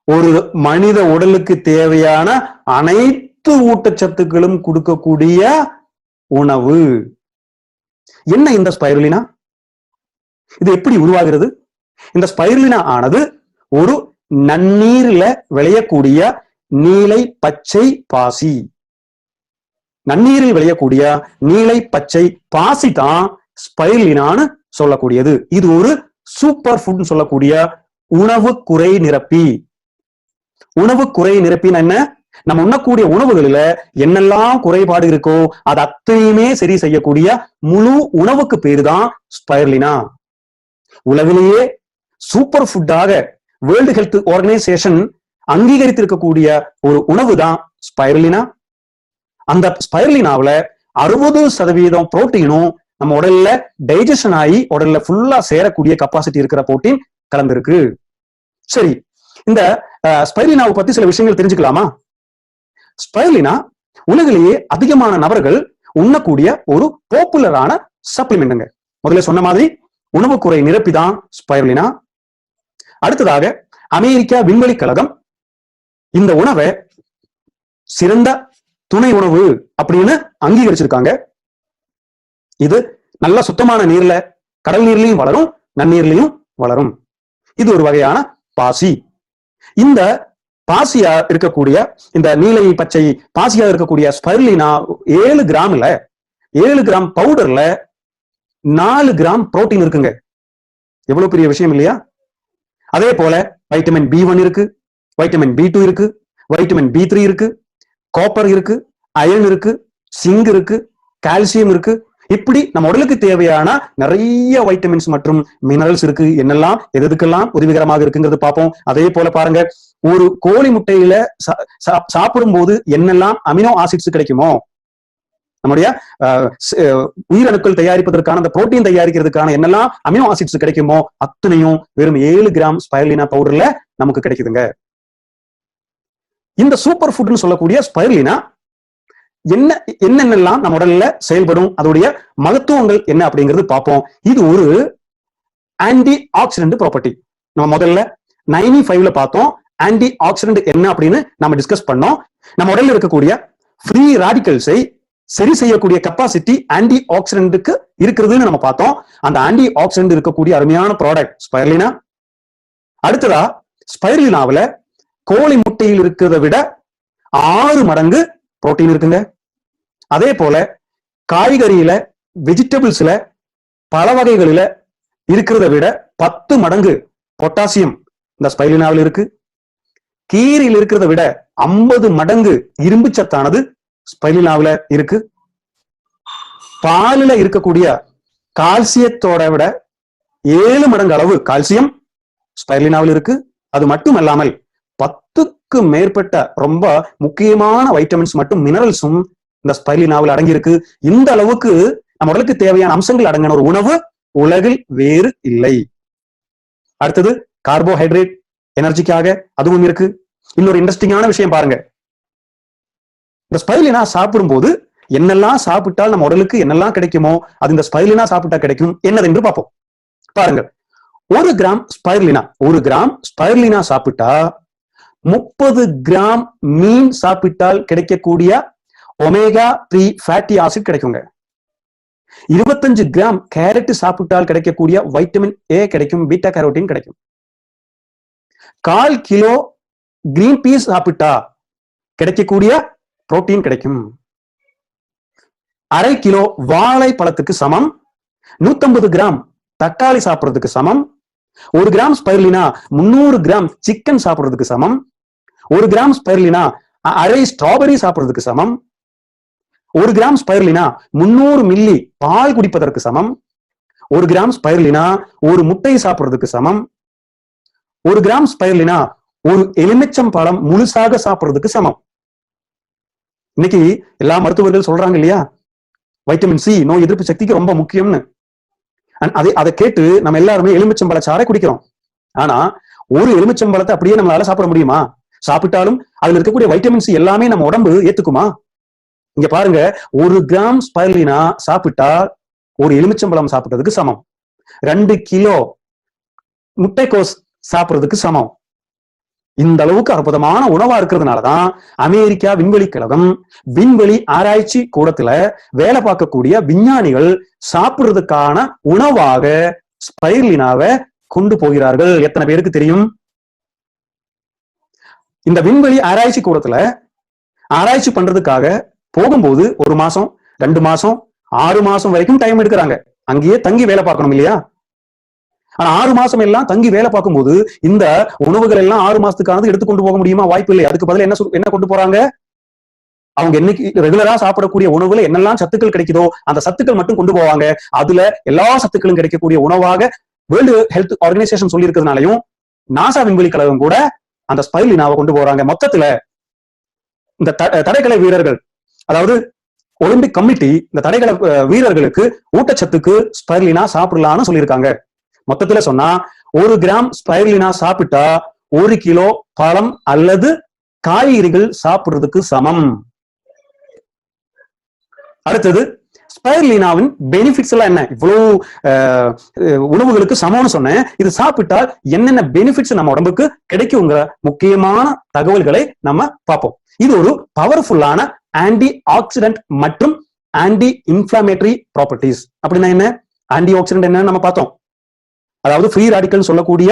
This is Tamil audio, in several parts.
ஒரு மனித உடலுக்கு தேவையான அனைத்து ஊட்டச்சத்துக்களும் கொடுக்கக்கூடிய உணவு. என்ன இந்த ஸ்பைருலினா? இது எப்படி உருவாகிறது? இந்த ஸ்பைருலினா ஆனது ஒரு நன்னீர்ல விளையக்கூடிய நீலை பச்சை பாசி. நன்னீரில் விளையக்கூடிய நீலை பச்சை பாசி தான் ஸ்பைருலினான்னு சொல்லக்கூடியது. இது ஒரு சூப்பர் ஃபுட் சொல்லக்கூடிய உணவு குறை நிரப்பி. உணவு குறை நிரப்பின்னு என்ன? நம்ம உண்ணக்கூடிய உணவுகளில என்னெல்லாம் குறைபாடு இருக்கோ அது அத்தனையுமே சரி செய்யக்கூடிய முழு உணவுக்கு பேரு தான் ஸ்பைருலினா. உலகிலேயே சூப்பர் ஃபுட்டாக வேர்ல்டு ஹெல்த் ஆர்கனைசேஷன் அங்கீகரித்திருக்கக்கூடிய ஒரு உணவு தான் ஸ்பைருலினா. அந்த ஸ்பைருலினாவில 60% புரோட்டீனும் நம்ம உடல்ல டைஜஷன் ஆகி உடல்ல ஃபுல்லா சேரக்கூடிய கெப்பாசிட்டி இருக்கிற புரோட்டீன் கலந்திருக்கு. சரி, இந்த ஸ்பைருலினாவை பத்தி சில விஷயங்கள் தெரிஞ்சுக்கலாமா? ஸ்பைருலினா உலகிலேயே அதிகமான நபர்கள் உண்ணக்கூடிய ஒரு பாப்புலரான சப்ளிமெண்ட்ங்க. முதல்ல சொன்ன மாதிரி உணவு குறை நிரப்பி தான் ஸ்பைருலினா. அடுத்ததாக அமெரிக்கா விண்வெளி கழகம் இந்த உணவை சிறந்த துணை உணவு அப்படின்னு அங்கீகரிச்சிருக்காங்க. இது நல்ல சுத்தமான நீர்ல, கடல் நீர்லயும் வளரும், நன்னீர்லயும் வளரும். இது ஒரு வகையான பாசி. இந்த பாசியா இருக்கக்கூடிய இந்த நீலை பச்சை பாசியா இருக்கக்கூடிய ஸ்பைருலினா 7 கிராம்ல 7 கிராம் பவுடர்ல 4 கிராம் புரோட்டீன் இருக்குங்க. எவ்வளவு பெரிய விஷயம் இல்லையா? அதே போல வைட்டமின் B1 இருக்கு, வைட்டமின் B2 இருக்கு, வைட்டமின் B3 இருக்கு, காப்பர் இருக்கு, அயர்ன் இருக்கு, சிங்க் இருக்கு, கால்சியம் இருக்கு. இப்படி நம்ம உடலுக்கு தேவையான நிறைய வைட்டமின்ஸ் மற்றும் மினரல்ஸ் இருக்கு. என்னெல்லாம் எதுக்கெல்லாம் உதவிகரமாக இருக்குங்கிறது பார்ப்போம். அதே போல பாருங்க, ஒரு கோழி முட்டையில சாப்பிடும் போது என்னெல்லாம் அமினோ ஆசிட்ஸ் கிடைக்குமோ, நம்முடைய உயிரணுக்கள் தயாரிப்பதற்கான அந்த புரோட்டீன் தயாரிக்கிறதுக்கான என்னெல்லாம் அமினோ ஆசிட்ஸ் கிடைக்குமோ அத்தனையும் வெறும் 7 கிராம் ஸ்பைருலினா பவுடர்ல நமக்கு கிடைக்குதுங்க. இந்த சூப்பர் ஃபுட்னு சொல்லக்கூடிய ஸ்பைருலினா என்னென்னலாம் நம்ம உடல்ல செயல்படும், அதோடைய மகத்துவங்கள் என்ன அப்படிங்கிறது பார்ப்போம். இது ஒரு ஆன்டி ஆக்சிடென்ட் ப்ராப்பர்ட்டி. நம்ம முதல்ல 95ல பார்த்தோம். ஆன்டி ஆக்சிடென்ட் என்ன அப்படின்னு நம்ம டிஸ்கஸ் பண்ணோம். நம்ம உடல்ல இருக்கக்கூடிய ஃப்ரீ ராடிக்கல்ஸை சரி செய்யக்கூடிய கெப்பாசிட்டி ஆன்டி ஆக்சிடென்ட்டுக்கு இருக்கிறதுன்னு நம்ம பார்த்தோம். அந்த ஆன்டி ஆக்சிடென்ட் இருக்கக்கூடிய அருமையான ப்ராடக்ட் ஸ்பைருலினா. அடுத்ததா ஸ்பைருலினாவில கோழி முட்டையில் இருக்கிறத விட 6 மடங்கு புரோட்டீன் இருக்குங்க. அதே போல காய்கறியில, வெஜிடபிள்ஸ்ல, பல வகைகளில இருக்கிறத விட 10 மடங்கு பொட்டாசியம் இந்த ஸ்பைருலினாவில் இருக்கு. கீரையில் இருக்கிறத விட 50 மடங்கு இரும்பு சத்தானது ஸ்பைருலினாவில இருக்கு. பாலில இருக்கக்கூடிய கால்சியத்தோட விட 7 மடங்கு அளவு கால்சியம் ஸ்பைருலினாவில் இருக்கு. அது மட்டும் அல்லாமல் 10க்கு மேற்பட்ட ரொம்ப முக்கியமான வைட்டமின்ஸ் மற்றும் மினரல்ஸும் இந்த ஸ்பைருலினாவில் அடங்கியிருக்கு. இந்த அளவுக்கு நம்ம உடலுக்கு தேவையான அம்சங்கள் அடங்கின ஒரு உணவு உலகில் வேறு இல்லை. அடுத்தது கார்போஹைட்ரேட், எனர்ஜிக்காக அதுவும் இருக்கு. இன்னொரு இன்ட்ரெஸ்டிங்கான விஷயம் பாருங்க, இந்த ஸ்பைருலினா சாப்பிடும் போது என்னெல்லாம் சாப்பிட்டால் நம்ம உடலுக்கு என்னெல்லாம் கிடைக்குமோ அது இந்த ஸ்பைருலினா சாப்பிட்டா கிடைக்கும். என்னது என்று பார்ப்போம். பாருங்க, 1 கிராம் ஸ்பைருலினா சாப்பிட்டா 30 கிராம் மீன் சாப்பிட்டால் கிடைக்கக்கூடிய ஒமேகா 3 ஃபேட்டி ஆசிட் கிடைக்குங்க. 25 கிராம் கேரட் சாப்பிட்டால் கிடைக்கக்கூடிய வைட்டமின் ஏ கிடைக்கும், பீட்டா கேரோட்டின் கிடைக்கும். 1/4 கிலோ கிரீன் பீஸ் சாப்பிட்டா கிடைக்கக்கூடிய புரோட்டீன் கிடைக்கும். 1/2 கிலோ வாழைப்பழத்துக்கு சமம். 150 கிராம் தக்காளி சாப்பிடுறதுக்கு சமம். 1 கிராம் ஸ்பைருலினா 300 கிராம் சிக்கன் சாப்பிடுறதுக்கு சமம். 1 கிராம் ஸ்பைருலினா 1/2 ஸ்ட்ராபெரி சாப்பிடுறதுக்கு சமம். 1 கிராம் ஸ்பைருலினா 300 மில்லி பால் குடிப்பதற்கு சமம். 1 கிராம் ஸ்பைருலினா 1 முட்டை சாப்பிடுறதுக்கு சமம். 1 கிராம் ஸ்பைருலினா 1 எலுமிச்சம் பழம் முழுசாக சாப்பிடுறதுக்கு சமம். இன்னைக்கு எல்லா மருத்துவர்கள் சொல்றாங்க இல்லையா, வைட்டமின் சி நோய் எதிர்ப்பு சக்திக்கு ரொம்ப முக்கியம்னு. அதை கேட்டு நம்ம எல்லாருமே எலுமிச்சம்பழ சாறை குடிக்கிறோம். ஆனா ஒரு எலுமிச்சம்பழத்தை அப்படியே நம்மளால சாப்பிட முடியுமா? சாப்பிட்டாலும் அதுல இருக்கக்கூடிய வைட்டமின் சி எல்லாமே நம்ம உடம்பு ஏத்துக்குமா? இங்க பாருங்க, 1 கிராம் ஸ்பைருலினா சாப்பிட்டா 1 எலுமிச்சம்பழம் சாப்பிட்டதுக்கு சமம். 2 கிலோ முட்டைக்கோஸ் சாப்பிடுறதுக்கு சமம். இந்த அளவுக்கு அற்புதமான உணவா இருக்கிறதுனாலதான் அமெரிக்கா விண்வெளி கழகம் விண்வெளி ஆராய்ச்சி கூடத்துல வேலை பார்க்கக்கூடிய விஞ்ஞானிகள் சாப்பிடுறதுக்கான உணவாக ஸ்பைருலினாவை கொண்டு போகிறார்கள். எத்தனை பேருக்கு தெரியும்? இந்த விண்வெளி ஆராய்ச்சி கூடத்துல ஆராய்ச்சி பண்றதுக்காக போகும்போது 1 மாசம் 2 மாசம் 6 மாசம் வரைக்கும் டைம் எடுக்கிறாங்க. அங்கேயே தங்கி வேலை பார்க்கணும் இல்லையா? ஆனா 6 மாசம் எல்லாம் தங்கி வேலை பார்க்கும்போது இந்த உணவுகள் எல்லாம் 6 மாசத்துக்கானது எடுத்துக்கொண்டு போக முடியுமா? வாய்ப்பு இல்லை. அதுக்கு பதில் என்ன கொண்டு போறாங்க? அவங்க என்னைக்கு ரெகுலரா சாப்பிடக்கூடிய உணவுல என்னெல்லாம் சத்துக்கள் கிடைக்குதோ அந்த சத்துக்கள் மட்டும் கொண்டு போவாங்க. அதுல எல்லா சத்துக்களும் கிடைக்கக்கூடிய உணவாக வேர்ல்டு ஹெல்த் ஆர்கனைசேஷன் சொல்லி இருக்கிறதுனாலையும் நாசா விண்வெளி கழகம் கூட அந்த ஸ்பைருலினாவை கொண்டு போறாங்க. மொத்தத்துல இந்த தடகள வீரர்கள், அதாவது ஒலிம்பிக் கமிட்டி இந்த தடகள வீரர்களுக்கு ஊட்டச்சத்துக்கு ஸ்பைருலினா சாப்பிடலாம்னு சொல்லியிருக்காங்க. மொத்தத்துல சொன்னா 1 கிராம் ஸ்பைருலினா சாப்பிட்டா 1 கிலோ பழம் அல்லது காய்கறிகள் சாப்பிடுறதுக்கு சமம். அடுத்தது ஸ்பைருலினாவின் பெனிஃபிட்ஸ் எல்லாம் என்ன? இவ்வளவு உணவுகளுக்கு சமம்னு சொன்னேன். இது சாப்பிட்டால் என்னென்ன பெனிஃபிட்ஸ் நம்ம உடம்புக்கு கிடைக்குங்கிற முக்கியமான தகவல்களை நம்ம பார்ப்போம். இது ஒரு பவர்ஃபுல்லான ஆன்டி ஆக்சிடென்ட் மற்றும் ஆன்டி இன்ஃப்ளமேட்டரி ப்ராப்பர்ட்டிஸ். அப்படின்னா என்ன? ஆன்டி ஆக்சிடென்ட் என்னன்னு நம்ம பார்த்தோம். அதாவது ஃப்ரீ ராடிக்கல் சொல்லக்கூடிய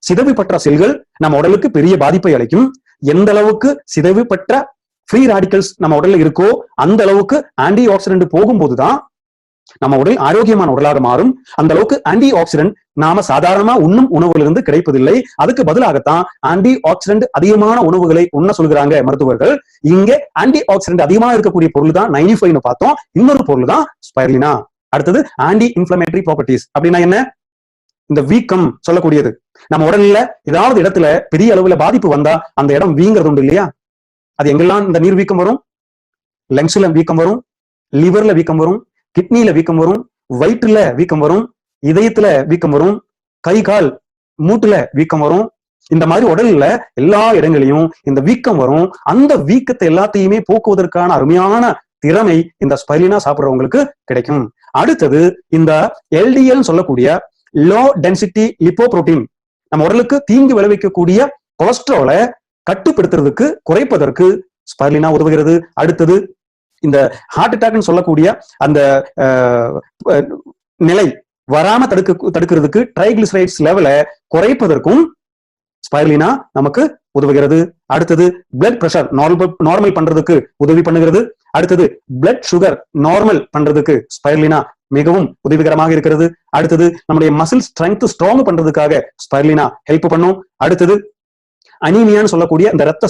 சிதைவு பெற்ற செல்கள் நம்ம உடலுக்கு பெரிய பாதிப்பை அளிக்கும். எந்த அளவுக்கு சிதைவு பெற்ற ஃப்ரீ ராடிக்கல்ஸ் நம்ம உடல்ல இருக்கோ அந்த அளவுக்கு ஆன்டி ஆக்சிடென்ட் போகும்போதுதான் நம்ம உடல் ஆரோக்கியமான உடலாக மாறும். அந்த அளவுக்கு ஆன்டி ஆக்சிடென்ட் நாம சாதாரணமா உண்ணும் உணவுகளிலிருந்து கிடைப்பதில்லை. அதுக்கு பதிலாகத்தான் ஆன்டி ஆக்சிடென்ட் அதிகமான உணவுகளை உண்ண சொல்கிறாங்க மருத்துவர்கள். இங்க ஆன்டி ஆக்சிடென்ட் அதிகமா இருக்கக்கூடிய பொருள் தான் 95 பார்த்தோம். இன்னொரு பொருள் தான் ஸ்பைருலினா. அடுத்தது ஆன்டி இன்ஃப்ளமேட்டரி ப்ராப்பர்ட்டிஸ். அப்படின்னா என்ன? இந்த வீக்கம் சொல்லக்கூடியது. நம்ம உடல்ல ஏதாவது இடத்துல பெரிய அளவுல பாதிப்பு வந்தா அந்த இடம் வீங்கிறது உண்டு இல்லையா? அது எங்கெல்லாம் இந்த நீர் வீக்கம் வரும்? லங்ஸ்ல வீக்கம் வரும், லிவர்ல வீக்கம் வரும், கிட்னில வீக்கம் வரும், வயிற்றுல வீக்கம் வரும், இதயத்துல வீக்கம் வரும், கை கால் மூட்டுல வீக்கம் வரும். இந்த மாதிரி உடல்ல எல்லா இடங்களையும் இந்த வீக்கம் வரும். அந்த வீக்கத்தை எல்லாத்தையுமே போக்குவதற்கான அருமையான திறமை இந்த ஸ்பைருலினா சாப்பிடுறவங்களுக்கு கிடைக்கும். அடுத்தது இந்த எல்டிஎல் சொல்லக்கூடிய லோ டென்சிட்டி லிப்போப்ரோட்டீன், நம்ம உடலுக்கு தீங்கு விளைவிக்கக்கூடிய கொலஸ்ட்ராலை கட்டுப்படுத்துறதுக்கு குறைப்பதற்கு ஸ்பைருலினா உதவுகிறது. அடுத்தது இந்த ஹார்ட் அட்டாக்னு சொல்லக்கூடிய அந்த நிலை வராம தடுக்கிறதுக்கு ட்ரைகிளிசரைட்ஸ் லெவலை குறைப்பதற்கும் ஸ்பைருலினா நமக்கு உதவுகிறது. அடுத்தது பிளட் பிரஷர் நார்மல் பண்றதுக்கு உதவி பண்ணுகிறது. அடுத்தது பிளட் சுகர் நார்மல் பண்றதுக்கு ஸ்பைருலினா மிகவும் உதவிகரமாக இருக்கிறது. அடுத்தது நம்முடைய மசில் ஸ்ட்ரென்த் ஸ்ட்ராங் பண்றதுக்காக ஸ்பைருலினா ஹெல்ப் பண்ணும். அடுத்தது அனீமியான்னு சொல்லக்கூடிய இந்த ரத்த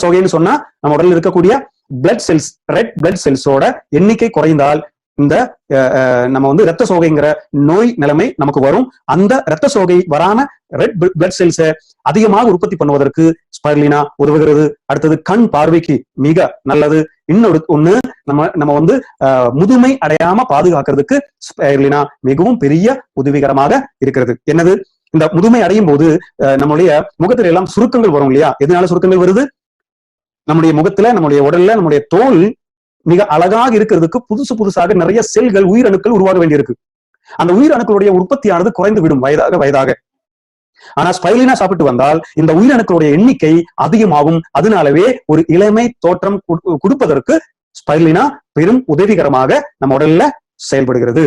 சோகைன்னு சொன்னா நம்ம உடலில் இருக்கக்கூடிய பிளட் செல்ஸ், ரெட் பிளட் செல்ஸோட எண்ணிக்கை குறைந்தால் இந்த நம்ம ரத்த சோகைங்கிற நோய் நிலைமை நமக்கு வரும். அந்த ரத்த சோகை வராம ரெட் பிளட் செல்ஸை அதிகமாக உற்பத்தி பண்ணுவதற்கு ஸ்பைருலினா உதவுகிறது. அடுத்தது கண் பார்வைக்கு மிக நல்லது. இன்னொரு ஒண்ணு நம்ம முதுமை அடையாம பாதுகாக்கிறதுக்கு ஸ்பைருலினா மிகவும் பெரிய உதவிகரமாக இருக்கிறது. என்னது? இந்த முதுமை அடையும் போது நம்மளுடைய முகத்துல எல்லாம் சுருக்கங்கள் வரும் இல்லையா? எதனால சுருக்கங்கள் வருது? நம்முடைய முகத்துல, நம்முடைய உடல்ல, நம்முடைய தோல் மிக அழகாக இருக்கிறதுக்கு புதுசாக நிறைய செல்கள், உயிரணுக்கள் உருவாக வேண்டியிருக்கு. அந்த உயிரணுக்களுடைய உற்பத்தியானது குறைந்து விடும் வயதாக. ஆனா ஸ்பைருலினா சாப்பிட்டு வந்தால் இந்த உயிரணுக்களுடைய எண்ணிக்கை அதிகமாகும். அதனாலவே ஒரு இளமை தோற்றம் கொடுப்பதற்கு ஸ்பைருலினா பெரும் உதவிகரமாக நம்ம உடல்ல செயல்படுகிறது.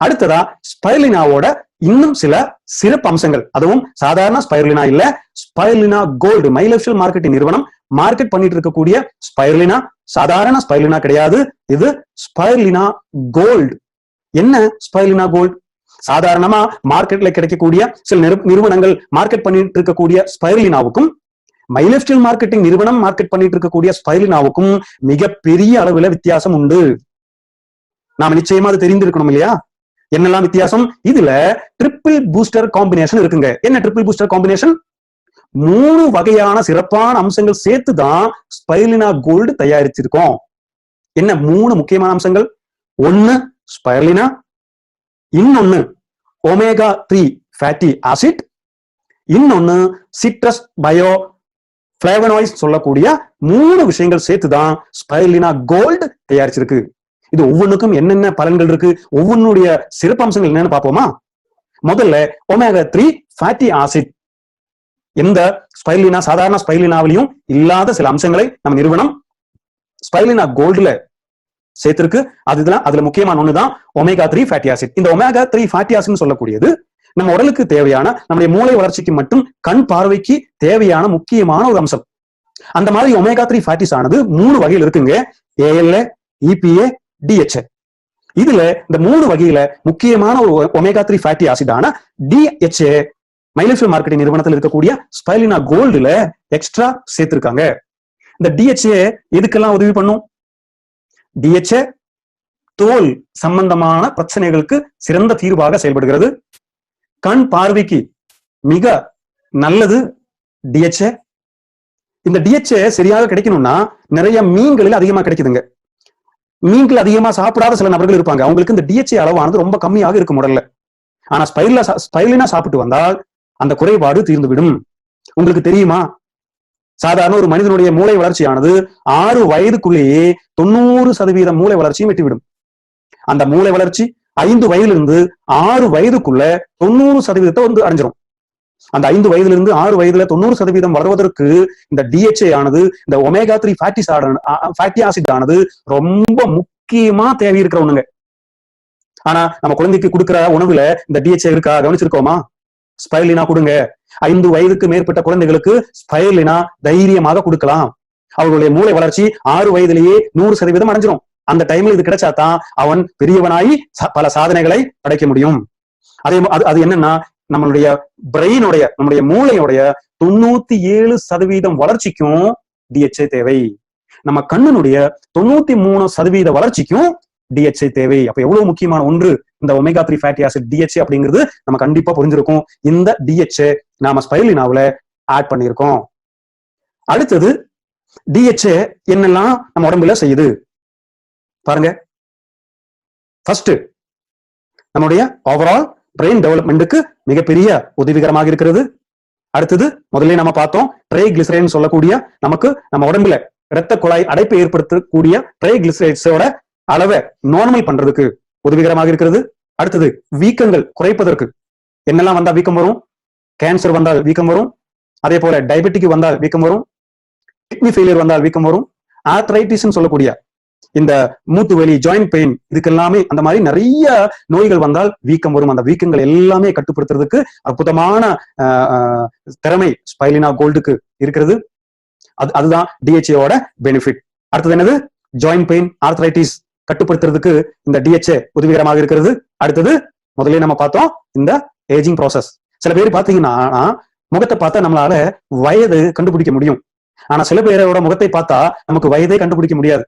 அடுத்ததா ஸ்பைருலினாவோட இன்னும் சில சிறப்பு அம்சங்கள், அதுவும் சாதாரண ஸ்பைருலினா இல்ல, ஸ்பைருலினா கோல்டு மைலோஷியல் மார்க்கெட்டிங் நிறுவனம் மார்க்கெட் பண்ணிட்டு இருக்கக்கூடிய ஸ்பைருலினா சாதாரண ஸ்பைருலினா கிடையாது. இது ஸ்பைருலினா கோல்டு. என்ன ஸ்பைருலினா கோல்டு? சாதாரணமா மார்க்கெட்ல கிடைக்கக்கூடிய சில நிறுவனங்கள் மார்க்கெட் பண்ணிட்டு இருக்கக்கூடிய ஸ்பைருலினாவுக்கும் மைலோஷியல் மார்க்கெட்டிங் நிறுவனம் மார்க்கெட் பண்ணிட்டு இருக்கக்கூடிய ஸ்பைருலினாவுக்கும் மிகப்பெரிய அளவுல வித்தியாசம் உண்டு. நாம நிச்சயமா அது தெரிந்திருக்கணும் இல்லையா? என்னெல்லாம் வித்தியாசம்? இதுல ட்ரிபிள் பூஸ்டர் காம்பினேஷன் இருக்குங்க. என்ன ட்ரிபிள் பூஸ்டர் காம்பினேஷன்? 3 வகையான சிறப்பான அம்சங்கள் சேர்த்துதான் ஸ்பைருலினா கோல்டு தயாரிச்சிருக்கோம். என்ன 3 முக்கியமான அம்சங்கள்? ஒன்னு ஸ்பைருலினா, இன்னொன்னு ஒமேகா 3 ஃபேட்டி ஆசிட், இன்னொன்னு சிட்ரஸ் பயோ பிளேவனாய்ட்ஸ் சொல்லக்கூடிய 3 விஷயங்கள் சேர்த்துதான் ஸ்பைருலினா கோல்டு தயாரிச்சிருக்கு. இது ஒவ்வொன்றுக்கும் என்னென்ன பலன்கள் இருக்கு, ஒவ்வொன்றுடைய சிறப்பம்சங்கள் என்னன்னு பார்ப்போமா? முதல்ல ஒமேகா 3 ஃபேட்டி ஆசிட். எந்த ஸ்பைருலினா சாதாரண ஸ்பைருலினாவிலையும் இல்லாத சில அம்சங்களை நம்ம நிறுவனம் ஸ்பைருலினா கோல்டுல சேர்த்திருக்கு. அதுல முக்கியமான ஒண்ணுதான் omega-3 ஃபேட்டி ஆசிட். இந்த omega-3 ஃபேட்டி ஆசிட்னு சொல்லக்கூடியது நம்ம உடலுக்கு தேவையான, நம்முடைய மூளை வளர்ச்சிக்கு மட்டும் கண் பார்வைக்கு தேவையான முக்கியமான ஒரு அம்சம். அந்த மாதிரி omega-3 ஃபேட்டிஸ் ஆனது 3 வகையில் இருக்குங்க. ALA, EPA, DHA. இதுல இந்த 3 வகையில முக்கியமான ஒரு omega-3 ஃபேட்டி ஆசிடான DHA மைலேஜ் மார்க்கெட்டிங் நிறுவனத்தில் இருக்கக்கூடிய ஸ்பைருலினா கோல்டுல எக்ஸ்ட்ரா சேர்த்திருக்காங்க. இந்த DHA எதுக்கெல்லாம் உதவி பண்ணும்? DHA தோல் சம்பந்தமான பிரச்சனைகளுக்கு சிறந்த தீர்வாக செயல்படுகிறது. கண் பார்வைக்கு மிக நல்லது DHA. இந்த DHA சரியாக கிடைக்கணும்னா நிறைய மீன்களில் அதிகமா கிடைக்குதுங்க. மீன்கள் அதிகமா சாப்பிடாத சில நபர்கள் இருப்பாங்க, அவங்களுக்கு இந்த DHA அளவானது ரொம்ப கம்மியாக இருக்கும் உடல்ல. ஆனா ஸ்பைருலினா சாப்பிட்டு வந்தால் அந்த குறைபாடு தீர்ந்துவிடும். உங்களுக்கு தெரியுமா, சாதாரண ஒரு மனிதனுடைய மூளை வளர்ச்சியானது 6 வயதுக்குள்ளேயே 90% மூளை வளர்ச்சியும் வெட்டிவிடும். அந்த மூளை வளர்ச்சி 5 வயதிலிருந்து 6 வயதுக்குள்ள 90% வந்து அடைஞ்சிரும். அந்த 5 வயதிலிருந்து 6 வயதுல 90% வளர்வதற்கு இந்த DHA ஆனது, இந்த omega-3 ஃபேட்டி ஆசிட் ஆனது ரொம்ப முக்கியமா தேவை இருக்கிற ஒண்ணுங்க. ஆனா நம்ம குழந்தைக்கு கொடுக்கிற உணவுல இந்த DHA இருக்கா கவனிச்சிருக்கோமா? ஸ்பைருலினா கொடுங்க. 5 வயதுக்கு மேற்பட்ட குழந்தைகளுக்கு ஸ்பைருலினா தைரியமாக கொடுக்கலாம். அவர்களுடைய மூளை வளர்ச்சி 6 வயதிலேயே 100% அடைஞ்சிரும். அந்த டைம்ல இது கிடைச்சாதான் அவன் பெரியவனாகி பல சாதனைகளை படைக்க முடியும். அது என்னன்னா, நம்மளுடைய பிரெயினுடைய, நம்முடைய மூளையுடைய 97% வளர்ச்சிக்கும் DHA தேவை. நம்ம கண்ணினுடைய 93% வளர்ச்சிக்கும் DHA தேவை. அப்ப எவ்வளவு முக்கியமான ஒன்று இந்த omega-3 ஃபேட்டி ஆசிட் DHA அப்படிங்கிறது நம்ம கண்டிப்பா புரிஞ்சிருக்கும். இந்த DHA நாம ஸ்பைருலினாவுல ஆட் பண்ணியிருக்கோம். அடுத்தது DHA என்னெல்லாம் நம்ம உடம்புல செய்யுது பாருங்க. ஃபர்ஸ்ட், நம்முடைய ஓவரால் பிரெயின் டெவலப்மெண்ட்டுக்கு மிகப்பெரிய உதவிகரமாக இருக்கிறது. அடுத்தது முதல்ல நம்ம பார்த்தோம், ட்ரைகிளிசரைடு சொல்லக்கூடிய நமக்கு நம்ம உடம்புல இரத்த குழாய் அடைப்பை ஏற்படுத்தக்கூடிய ட்ரைகிளிசரைட்ஸோட அளவை நார்மல் பண்றதுக்கு உதவிகரமாக இருக்கிறது. அடுத்தது வீக்கங்கள் குறைப்பதற்கு. என்னெல்லாம் வந்தா வீக்கம் வரும்? கேன்சர் வந்தால் வீக்கம் வரும், அதே போல டயபெட்டிக் வந்தால் வீக்கம் வரும், கிட்னி ஃபெயிலியர் வந்தால் வீக்கம் வரும், ஆர்த்ரைட்டிஸ் சொல்லக்கூடிய இந்த மூட்டு வலி, ஜாயிண்ட் பெயின், இதுக்கு எல்லாமே அந்த மாதிரி நிறைய நோய்கள் வந்தால் வீக்கம் வரும். அந்த வீக்கங்கள் எல்லாமே கட்டுப்படுத்துறதுக்கு அற்புதமான திறமை ஸ்பைருலினா கோல்டுக்கு இருக்கிறது. அதுதான் DHA-வோட பெனிஃபிட். அடுத்தது என்னது? ஜாயிண்ட் பெயின், ஆர்த்ரைட்டிஸ் கட்டுப்படுத்துறதுக்கு இந்த DHA உதவிகரமாக இருக்கிறது. அடுத்தது முதல்ல நம்ம பார்த்தோம் இந்த ஏஜிங் ப்ராசஸ். சில பேர் பாத்தீங்கன்னா முகத்தை பார்த்தா நம்மளால வயது கண்டுபிடிக்க முடியும். ஆனா சில பேரோட முகத்தை பார்த்தா நமக்கு வயதே கண்டுபிடிக்க முடியாது.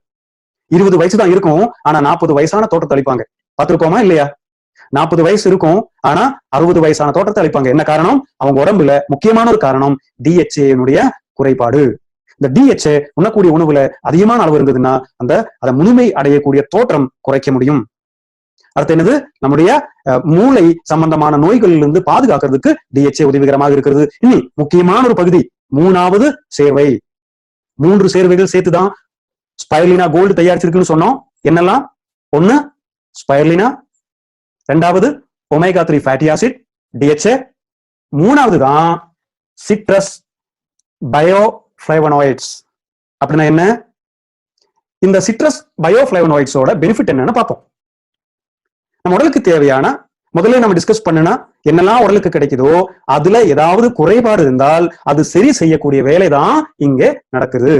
20 வயசு தான் இருக்கும், ஆனா 40 வயசான தோற்றத்தை அளிப்பாங்க. பார்த்திருக்கோமா இல்லையா? 40 வயசு இருக்கும், ஆனா 60 வயசான தோற்றத்தை அளிப்பாங்க. என்ன காரணம்? அவங்க உடம்புல முக்கியமான ஒரு காரணம் DHA-னுடைய குறைபாடு. இந்த DHA உண்ணக்கூடிய உணவுல அதிகமான அளவு இருந்ததுன்னா அதை முழுமை அடையக்கூடிய தோற்றம் குறைக்க முடியும். அடுத்து என்னது? நம்முடைய மூளை சம்பந்தமான நோய்களிலிருந்து பாதுகாக்கிறதுக்கு DHA உதவிகரமாக இருக்கிறது. இனி முக்கியமான ஒரு பகுதி, 3வது சேர்வை. 3 சேர்வைகள் சேர்த்துதான் ஸ்பைருலினா கோல்டு தயாரிச்சிருக்குன்னு சொன்னோம். என்னெல்லாம்? 1 ஸ்பைருலினா, 2வது omega-3 ஃபேட்டி ஆசிட் DHA, 3வது தான் சிட்ரஸ் பயோஃப்ளேவனாய்ட்ஸ். அப்படின்னா என்ன? இந்த சிட்ரஸ் பயோஃப்ளேவனாய்ட்ஸோட பெனிஃபிட் என்னன்னு பார்ப்போம். நம்ம உடலுக்கு தேவையான, முதல்ல நம்ம டிஸ்கஸ் பண்ணுனா என்னெல்லாம் உடலுக்கு கிடைக்குதோ அதுல ஏதாவது குறைபாடு இருந்தால் அது சரி செய்யக்கூடிய வேலைதான் இங்க நடக்குது.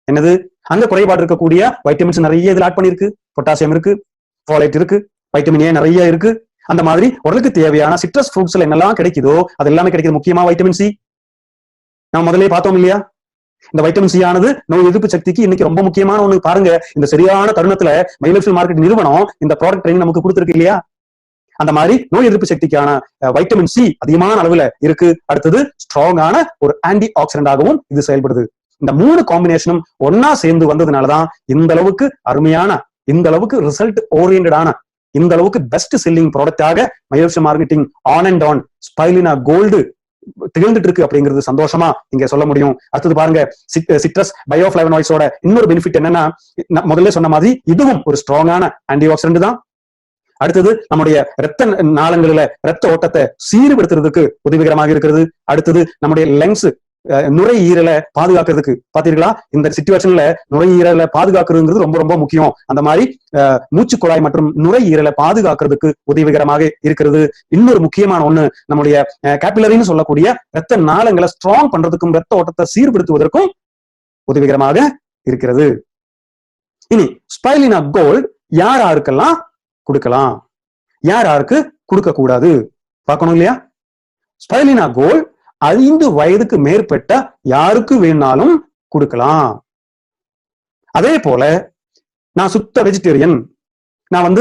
என்னது? அங்க குறைபாடு இருக்கக்கூடிய வைட்டமின்ஸ் நிறைய இதுல ஆட் பண்ணிருக்கு. பொட்டாசியம் இருக்கு, ஃபோலேட் இருக்கு, வைட்டமின் ஏ நிறைய இருக்கு. அந்த மாதிரி உடலுக்கு தேவையான சிட்ரஸ் ஃப்ரூட்ஸ்ல என்னெல்லாம் கிடைக்குதோ அது எல்லாமே கிடைக்குது. முக்கியமா வைட்டமின் சி நம்ம முதல்ல பார்த்தோம் இல்லையா? இந்த வைட்டமின் சி ஆனது நோய் எதிர்ப்பு சக்திக்கு இன்னைக்கு ரொம்ப முக்கியமான ஒண்ணு. பாருங்க, இந்த சரியான தருணத்துல மைலேஜ் மார்க்கெட் நிறுவனம் இந்த ப்ராடக்ட் ட்ரைனிங் நமக்கு கொடுத்துருக்கு இல்லையா? அந்த மாதிரி நோய் எதிர்ப்பு சக்திக்கான வைட்டமின் சி அதிகமான அளவுல இருக்கு. அடுத்தது ஸ்ட்ராங்கான ஒரு ஆன்டி ஆக்சிடென்டாகவும் இது செயல்படுது. இந்த 3 காம்பினேஷனும் ஒன்னா சேர்ந்து வந்ததுனாலதான் இந்த அளவுக்கு அருமையான, இந்த அளவுக்கு ரிசல்ட் ஓரியன்டான, இந்த அளவுக்கு பெஸ்ட் செல்லிங் ப்ராடக்டாக mileage marketing on and on spirulina gold திகழ்ந்துட்டு இருக்கு அப்படிங்கிறது சந்தோஷமா இங்க சொல்ல முடியும். அடுத்தது பாருங்க, சிட்ரஸ் பயோஃப்ளேவனாய்ட்ஸோட இன்னொரு பெனிஃபிட் என்னன்னா, முதல்ல சொன்ன மாதிரி இதுவும் ஒரு ஸ்ட்ராங்கான ஆன்டி ஆக்சிடென்ட் தான். அடுத்தது நம்முடைய இரத்த நாளங்களில இரத்த ஓட்டத்தை சீர்படுத்துறதுக்கு உதவிகரமாக இருக்கிறது. அடுத்தது நம்முடைய லங்ஸ் நுரையீரலை பாதுகாக்கிறதுக்கு பாத்தீங்களா, இந்த சிச்சுவேஷன்ல நுரையீரலை பாதுகாக்கிறதுங்கிறது ரொம்ப ரொம்ப முக்கியம். அந்த மாதிரி மூச்சு குழாய் மற்றும் நுரையீரலை பாதுகாக்கிறதுக்கு உதவிகரமாக இருக்கிறது. இன்னொரு முக்கியமான ஒண்ணு, நம்முடைய கேபிலரின்னு சொல்லக்கூடிய இரத்த நாளங்களை ஸ்ட்ராங் பண்றதுக்கும் இரத்த ஓட்டத்தை சீர்படுத்துவதற்கும் உதவிகரமாக இருக்கிறது. இனி ஸ்பைருலினா கோல்டு யார் யாருக்கெல்லாம் கொடுக்கலாம், யார் யாருக்கு கொடுக்க கூடாது பார்க்கணும் இல்லையா? ஸ்பைருலினா கோல்டு 5 வயதுக்கு மேற்பட்ட யாருக்கு வேணாலும் கொடுக்கலாம். அதே போல நான் சுத்த வெஜிடேரியன், நான்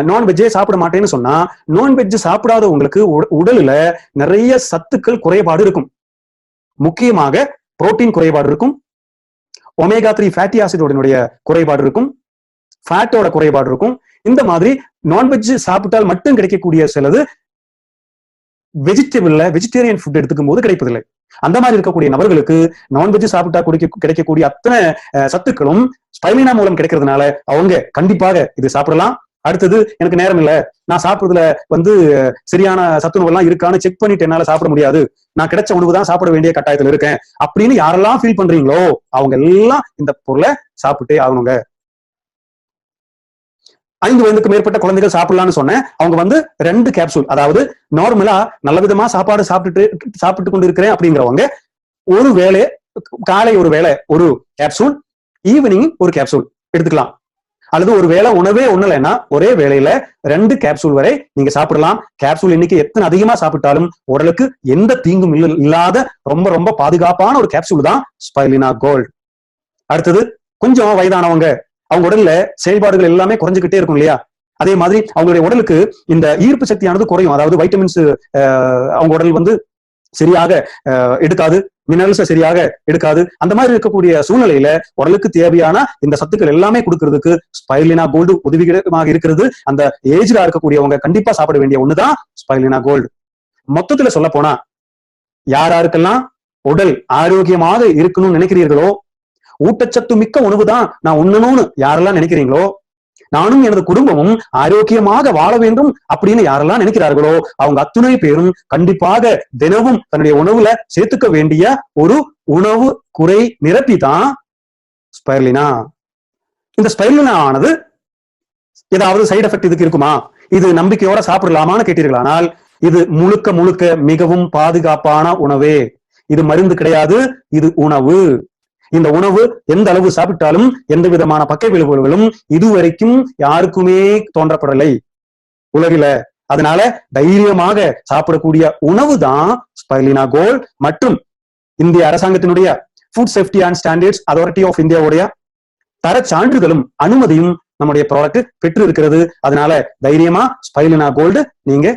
நான்வெஜ்ஜே சாப்பிட மாட்டேன்னு சொன்னா, நான்வெஜ் சாப்பிடாதவங்களுக்கு உடல்ல நிறைய சத்துக்கள் குறைபாடு இருக்கும். முக்கியமாக புரோட்டீன் குறைபாடு இருக்கும், ஒமேகா 3 ஃபேட்டி ஆசிடோட குறைபாடு இருக்கும், ஃபேட்டோட குறைபாடு இருக்கும். இந்த மாதிரி நான்வெஜ் சாப்பிட்டால் மட்டும் கிடைக்கக்கூடிய சிலது வெஜிடேரியன் ஃபுட் எடுத்துக்கும் போது கிடைப்பதில்லை. அந்த மாதிரி இருக்கக்கூடிய நபர்களுக்கு நான்வெஜ் சாப்பிட்டா கிடைக்கக்கூடிய அத்தனை சத்துக்களும் ஸ்பைருலினா மூலம் கிடைக்கிறதுனால அவங்க கண்டிப்பாக இது சாப்பிடலாம். அடுத்தது, எனக்கு நேரம் இல்ல, நான் சாப்பிடுறதுல சரியான சத்துணவு எல்லாம் இருக்கான்னு செக் பண்ணிட்டு என்னால சாப்பிட முடியாது, நான் கிடைச்ச உணவு தான் சாப்பிட வேண்டிய கட்டாயத்துல இருக்கேன் அப்படின்னு யாரெல்லாம் ஃபீல் பண்றீங்களோ அவங்க எல்லாம் இந்த பொருளை சாப்பிட்டே ஆகணுங்க. 5 வயதுக்கு மேற்பட்ட குழந்தைகள் சாப்பிடலாம்னு சொன்னேன். அவங்க 2 கேப்சூல், அதாவது நார்மலா நல்ல விதமா சாப்பாடு சாப்பிட்டு கொண்டு இருக்கிறேன் அப்படிங்கிறவங்க ஒரு வேளை, காலை ஒரு வேளை ஒரு கேப்சூல், ஈவினிங் ஒரு கேப்சூல் எடுத்துக்கலாம். அல்லது ஒரு வேளை உணவே ஒண்ணுலைன்னா ஒரே வேளையில 2 கேப்சூல் வரை நீங்க சாப்பிடலாம். கேப்சூல் இன்னைக்கு எத்தனை அதிகமா சாப்பிட்டாலும் உடலுக்கு எந்த தீங்கும் இல்லாத ரொம்ப ரொம்ப பாதுகாப்பான ஒரு கேப்சூல் தான் ஸ்பைருலினா கோல்டு. அடுத்தது, கொஞ்சம் வயதானவங்க, அவங்க உடல்ல செயல்பாடுகள் எல்லாமே குறைஞ்சுக்கிட்டே இருக்கும் இல்லையா? அதே மாதிரி அவங்களுடைய உடலுக்கு இந்த ஈர்ப்பு சக்தியானது குறையும். அதாவது வைட்டமின்ஸ் அவங்க உடல் சரியாக எடுக்காது, மினரல்ஸ் சரியாக எடுக்காது. அந்த மாதிரி இருக்கக்கூடிய சூழ்நிலையில உடலுக்கு தேவையான இந்த சத்துக்கள் எல்லாமே கொடுக்கறதுக்கு ஸ்பைருலினா கோல்டு உதவிகரமாக இருக்கிறது. அந்த ஏஜ்ல இருக்கக்கூடியவங்க கண்டிப்பா சாப்பிட வேண்டிய ஒண்ணுதான் ஸ்பைருலினா கோல்டு. மொத்தத்துல சொல்ல போனா, யாருக்கெல்லாம் உடல் ஆரோக்கியமாக இருக்கணும்னு நினைக்கிறீர்களோ, ஊட்டச்சத்து மிக்க உணவு தான் நான் உண்ணணும்னு யாரெல்லாம் நினைக்கிறீங்களோ, நானும் எனது குடும்பமும் ஆரோக்கியமாக வாழ வேண்டும் அப்படின்னு யாரெல்லாம் நினைக்கிறார்களோ அவங்க அத்துணை பேரும் கண்டிப்பாக தினமும் தன்னுடைய உணவுல சேர்த்துக்க வேண்டிய ஒரு உணவு குறை நிரப்பி தான் ஸ்பைருலினா. இந்த ஸ்பைருலினா ஆனது ஏதாவது சைடு எஃபெக்ட் இதுக்கு இருக்குமா, இது நம்பிக்கையோட சாப்பிடலாமான்னு கேட்டீர்களானால், இது முழுக்க முழுக்க மிகவும் பாதுகாப்பான உணவே. இது மருந்து கிடையாது, இது உணவு. இந்த உணவு எந்த அளவு சாப்பிட்டாலும் எந்த விதமான பக்க விளைவுகளும் இதுவரைக்கும் யாருக்குமே தோன்றப்படலை உலகில. அதனால தைரியமாக சாப்பிடக்கூடிய உணவு தான் ஸ்பைருலினா கோல்டு. மற்றும் இந்திய அரசாங்கத்தினுடைய food safety and standards authority of இந்தியாவுடைய தர சான்றிதழும் அனுமதியும் நம்முடைய ப்ராடக்ட் பெற்று இருக்கிறது. அதனால தைரியமா ஸ்பைருலினா கோல்டு நீங்க